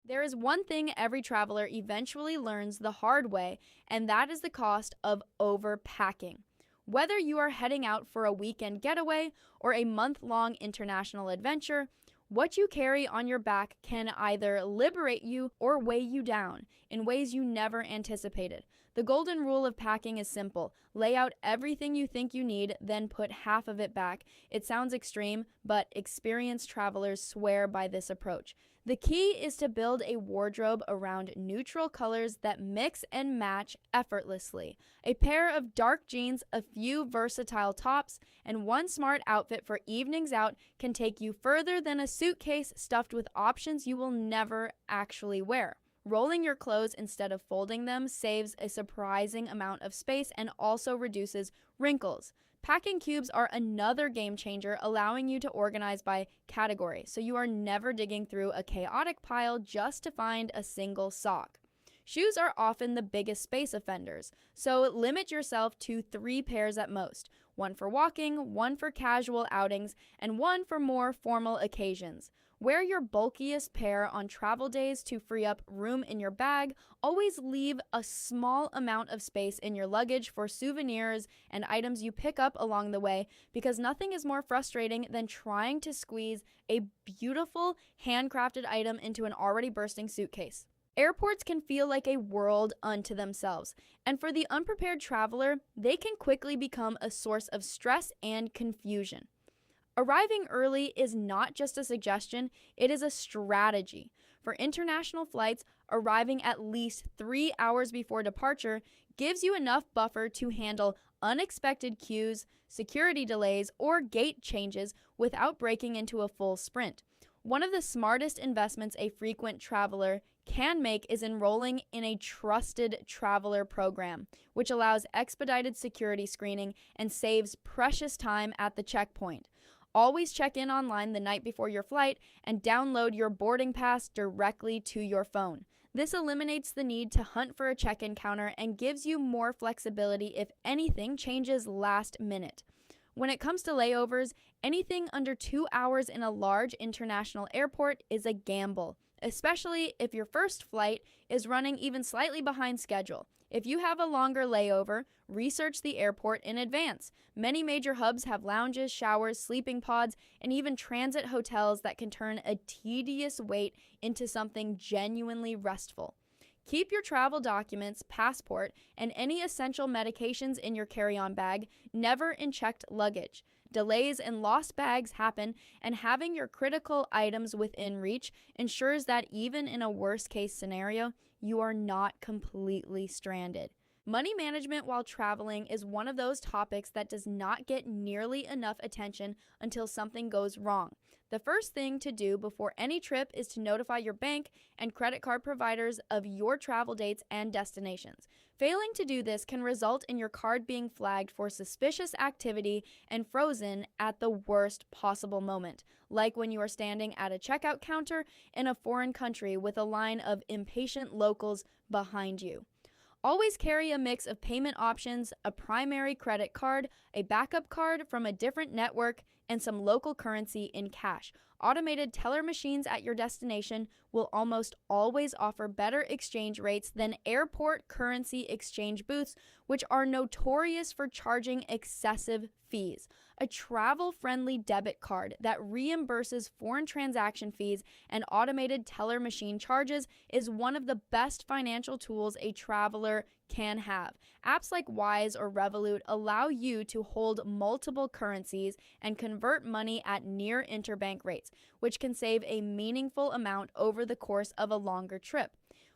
There is one thing every traveler eventually learns the hard way, and that is the cost of overpacking. Whether you are heading out for a weekend getaway or a month-long international adventure, what you carry on your back can either liberate you or weigh you down in ways you never anticipated. The golden rule of packing is simple. Lay out everything you think you need, then put half of it back. It sounds extreme, but experienced travelers swear by this approach. The key is to build a wardrobe around neutral colors that mix and match effortlessly. A pair of dark jeans, a few versatile tops, and one smart outfit for evenings out can take you further than a suitcase stuffed with options you will never actually wear. Rolling your clothes instead of folding them saves a surprising amount of space and also reduces wrinkles. Packing cubes are another game changer, allowing you to organize by category, so you are never digging through a chaotic pile just to find a single sock. Shoes are often the biggest space offenders, so limit yourself to 3 pairs at most. One for walking, one for casual outings, and one for more formal occasions. Wear your bulkiest pair on travel days to free up room in your bag. Always leave a small amount of space in your luggage for souvenirs and items you pick up along the way, because nothing is more frustrating than trying to squeeze a beautiful handcrafted item into an already bursting suitcase. Airports can feel like a world unto themselves, and for the unprepared traveler, they can quickly become a source of stress and confusion. Arriving early is not just a suggestion, it is a strategy. For international flights, arriving at least 3 hours before departure gives you enough buffer to handle unexpected queues, security delays, or gate changes without breaking into a full sprint. One of the smartest investments a frequent traveler can make is enrolling in a trusted traveler program, which allows expedited security screening and saves precious time at the checkpoint. Always check in online the night before your flight and download your boarding pass directly to your phone. This eliminates the need to hunt for a check-in counter and gives you more flexibility if anything changes last minute. When it comes to layovers, anything under 2 hours in a large international airport is a gamble, especially if your first flight is running even slightly behind schedule. If you have a longer layover, research the airport in advance. Many major hubs have lounges, showers, sleeping pods, and even transit hotels that can turn a tedious wait into something genuinely restful. Keep your travel documents, passport, and any essential medications in your carry-on bag, never in checked luggage. Delays and lost bags happen, and having your critical items within reach ensures that even in a worst-case scenario, you are not completely stranded. Money management while traveling is one of those topics that does not get nearly enough attention until something goes wrong. The first thing to do before any trip is to notify your bank and credit card providers of your travel dates and destinations. Failing to do this can result in your card being flagged for suspicious activity and frozen at the worst possible moment, like when you are standing at a checkout counter in a foreign country with a line of impatient locals behind you. Always carry a mix of payment options, a primary credit card, a backup card from a different network, and some local currency in cash. Automated teller machines at your destination will almost always offer better exchange rates than airport currency exchange booths, which are notorious for charging excessive fees. A travel-friendly debit card that reimburses foreign transaction fees and automated teller machine charges is one of the best financial tools a traveler can have. Apps like Wise or Revolut allow you to hold multiple currencies and convert money at near interbank rates, which can save a meaningful amount over the course of a longer trip.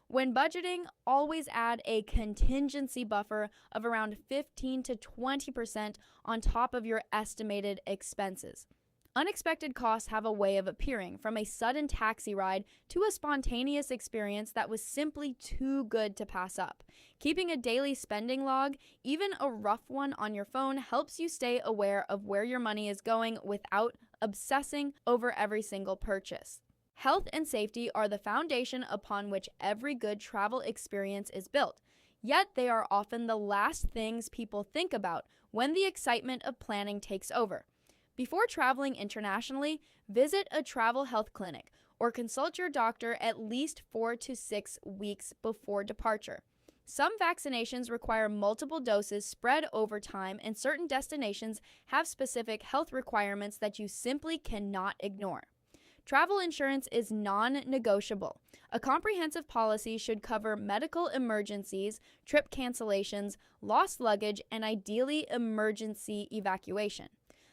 When budgeting, always add a contingency buffer of around 15 to 20% on top of your estimated expenses. Unexpected costs have a way of appearing, from a sudden taxi ride to a spontaneous experience that was simply too good to pass up. Keeping a daily spending log, even a rough one on your phone, helps you stay aware of where your money is going without obsessing over every single purchase. Health and safety are the foundation upon which every good travel experience is built, yet they are often the last things people think about when the excitement of planning takes over. Before traveling internationally, visit a travel health clinic or consult your doctor at least 4 to 6 weeks before departure. Some vaccinations require multiple doses spread over time, and certain destinations have specific health requirements that you simply cannot ignore. Travel insurance is non-negotiable. A comprehensive policy should cover medical emergencies, trip cancellations, lost luggage, and ideally emergency evacuation.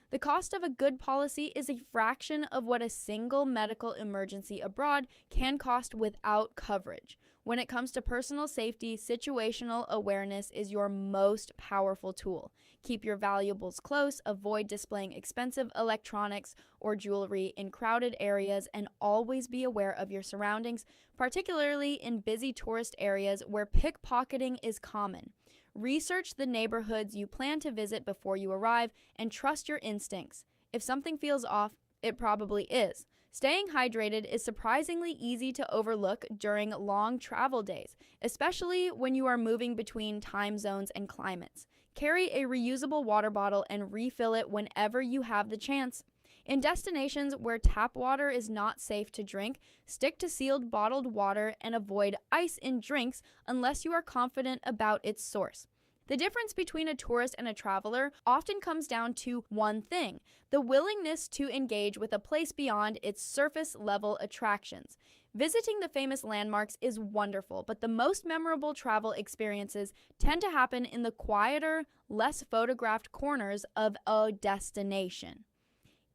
The cost of a good policy is a fraction of what a single medical emergency abroad can cost without coverage. When it comes to personal safety, situational awareness is your most powerful tool. Keep your valuables close, avoid displaying expensive electronics or jewelry in crowded areas, and always be aware of your surroundings, particularly in busy tourist areas where pickpocketing is common. Research the neighborhoods you plan to visit before you arrive and trust your instincts. If something feels off, it probably is. Staying hydrated is surprisingly easy to overlook during long travel days, especially when you are moving between time zones and climates. Carry a reusable water bottle and refill it whenever you have the chance. In destinations where tap water is not safe to drink, stick to sealed bottled water and avoid ice in drinks unless you are confident about its source. The difference between a tourist and a traveler often comes down to one thing: the willingness to engage with a place beyond its surface-level attractions. Visiting the famous landmarks is wonderful, but the most memorable travel experiences tend to happen in the quieter, less photographed corners of a destination.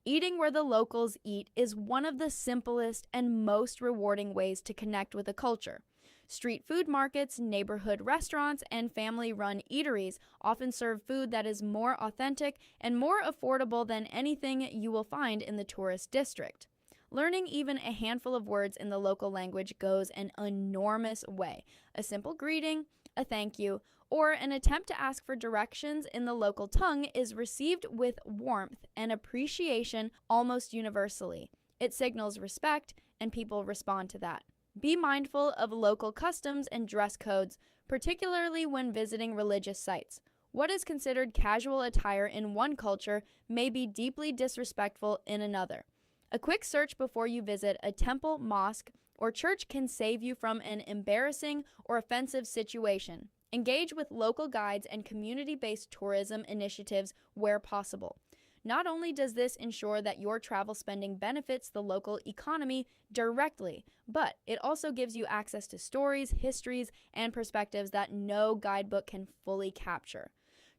Eating where the locals eat is one of the simplest and most rewarding ways to connect with a culture. Street food markets, neighborhood restaurants, and family-run eateries often serve food that is more authentic and more affordable than anything you will find in the tourist district. Learning even a handful of words in the local language goes an enormous way. A simple greeting, a thank you, or an attempt to ask for directions in the local tongue is received with warmth and appreciation almost universally. It signals respect, and people respond to that. Be mindful of local customs and dress codes, particularly when visiting religious sites. What is considered casual attire in one culture may be deeply disrespectful in another. A quick search before you visit a temple, mosque, or church can save you from an embarrassing or offensive situation. Engage with local guides and community-based tourism initiatives where possible. Not only does this ensure that your travel spending benefits the local economy directly, but it also gives you access to stories, histories, and perspectives that no guidebook can fully capture.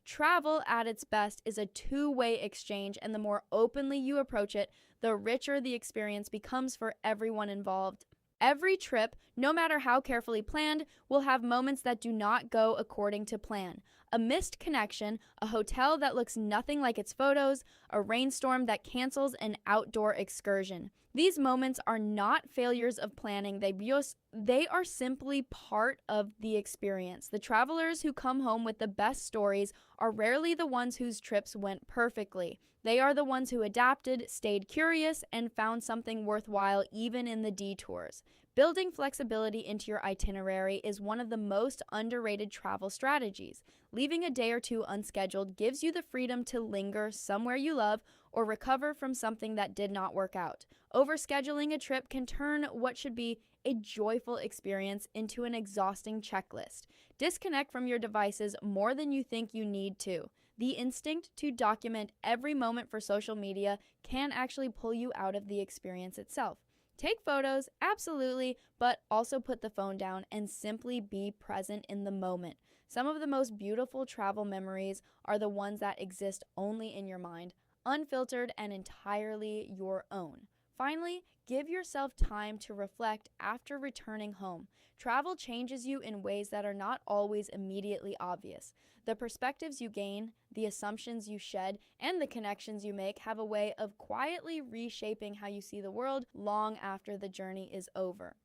Travel at its best is a two-way exchange, and the more openly you approach it, the richer the experience becomes for everyone involved. Every trip, no matter how carefully planned, will have moments that do not go according to plan. A missed connection, a hotel that looks nothing like its photos, a rainstorm that cancels an outdoor excursion. These moments are not failures of planning. They are simply part of the experience. The travelers who come home with the best stories are rarely the ones whose trips went perfectly. They are the ones who adapted, stayed curious, and found something worthwhile even in the detours. Building flexibility into your itinerary is one of the most underrated travel strategies. Leaving a day or two unscheduled gives you the freedom to linger somewhere you love or recover from something that did not work out. Overscheduling a trip can turn what should be a joyful experience into an exhausting checklist. Disconnect from your devices more than you think you need to. The instinct to document every moment for social media can actually pull you out of the experience itself. Take photos, absolutely, but also put the phone down and simply be present in the moment. Some of the most beautiful travel memories are the ones that exist only in your mind, unfiltered and entirely your own. Finally, give yourself time to reflect after returning home. Travel changes you in ways that are not always immediately obvious. The perspectives you gain, the assumptions you shed, and the connections you make have a way of quietly reshaping how you see the world long after the journey is over.